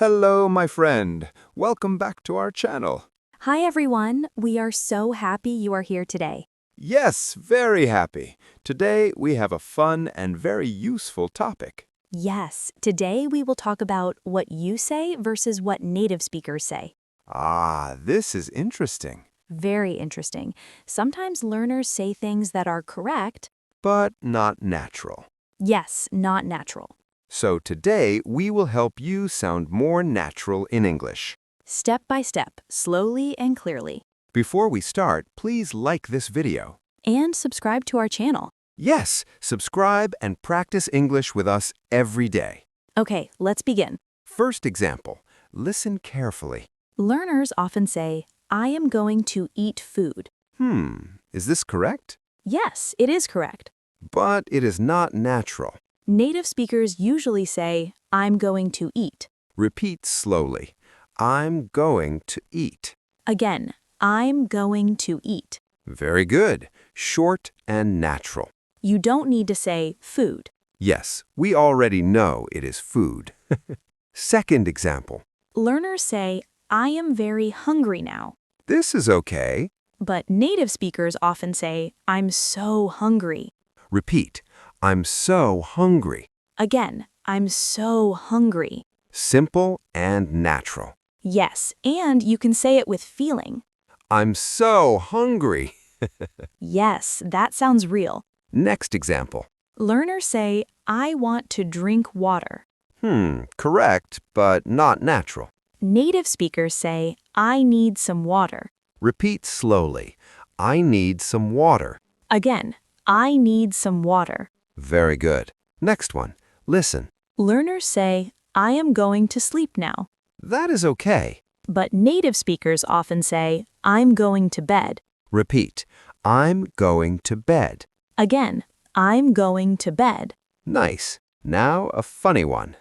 Hello, my friend. Welcome back to our channel. Hi everyone, we are so happy you are here today. Yes, very happy. Today we have a fun and very useful topic. Yes, today we will talk about what you say versus what native speakers say. This is interesting. Very interesting. Sometimes learners say things that are correct. But not natural. Yes, not natural. So today we will help you sound more natural in English. Step by step, slowly and clearly. Before we start, please like this video. And subscribe to our channel. Yes, subscribe and practice English with us every day. Okay, let's begin. First example, listen carefully. Learners often say, I am going to eat food. Is this correct? Yes, it is correct. But it is not natural. Native speakers usually say, I'm going to eat. Repeat slowly. I'm going to eat. Again, I'm going to eat. Very good. Short and natural. You don't need to say food. Yes, we already know it is food. Second example. Learners say, I am very hungry now. This is okay. But native speakers often say, I'm so hungry. Repeat. I'm so hungry. Again, I'm so hungry. Simple and natural. Yes, and you can say it with feeling. I'm so hungry. Yes, that sounds real. Next example. Learners say, I want to drink water. Correct, but not natural. Native speakers say, I need some water. Repeat slowly. I need some water. Again, I need some water. Very good. Next one. Listen. Learners say, I am going to sleep now. That is okay. But native speakers often say, I'm going to bed. Repeat. I'm going to bed. Again, I'm going to bed. Nice. Now a funny one.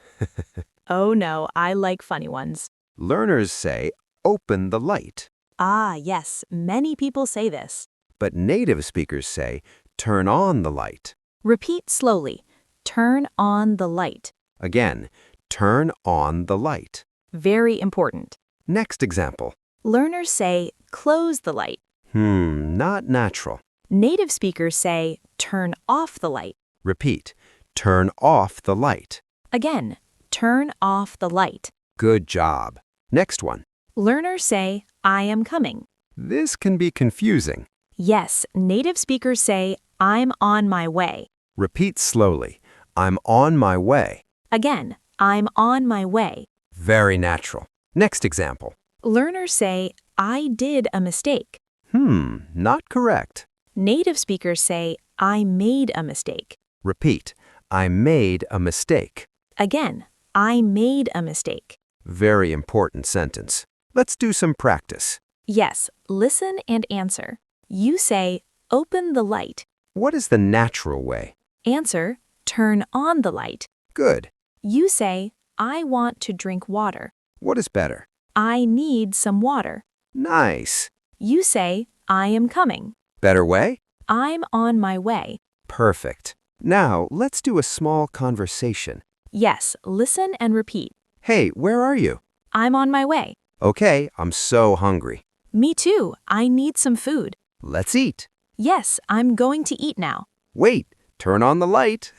Oh no, I like funny ones. Learners say, open the light. Yes, many people say this. But native speakers say, turn on the light. Repeat slowly. Turn on the light. Again, turn on the light. Very important. Next example. Learners say, close the light. Not natural. Native speakers say, turn off the light. Repeat. Turn off the light. Again, turn off the light. Good job. Next one. Learners say, I am coming. This can be confusing. Yes, native speakers say, I'm on my way. Repeat slowly. I'm on my way. Again, I'm on my way. Very natural. Next example. Learners say, I did a mistake. Not correct. Native speakers say, I made a mistake. Repeat. I made a mistake. Again, I made a mistake. Very important sentence. Let's do some practice. Yes, listen and answer. You say, open the light. What is the natural way? Answer, turn on the light. Good. You say, I want to drink water. What is better? I need some water. Nice. You say, I am coming. Better way? I'm on my way. Perfect. Now, let's do a small conversation. Yes, listen and repeat. Hey, where are you? I'm on my way. Okay, I'm so hungry. Me too. I need some food. Let's eat. Yes, I'm going to eat now. Wait, turn on the light.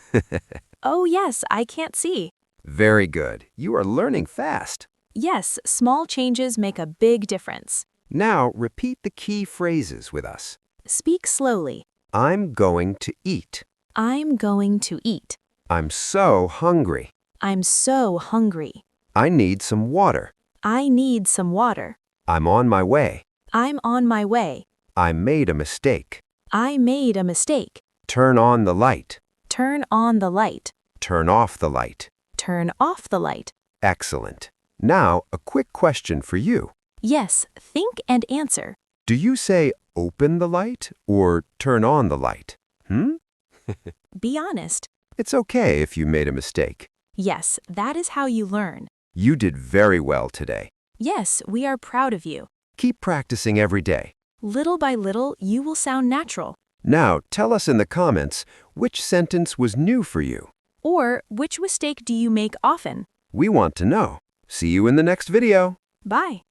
Oh yes, I can't see. Very good. You are learning fast. Yes, small changes make a big difference. Now, repeat the key phrases with us. Speak slowly. I'm going to eat. I'm going to eat. I'm so hungry. I'm so hungry. I need some water. I need some water. I'm on my way. I'm on my way. I made a mistake. I made a mistake. Turn on the light. Turn on the light. Turn off the light. Turn off the light. Excellent. Now, a quick question for you. Yes, think and answer. Do you say open the light or turn on the light? Be honest. It's okay if you made a mistake. Yes, that is how you learn. You did very well today. Yes, we are proud of you. Keep practicing every day. Little by little, you will sound natural. Now, tell us in the comments which sentence was new for you. Or which mistake do you make often? We want to know. See you in the next video. Bye.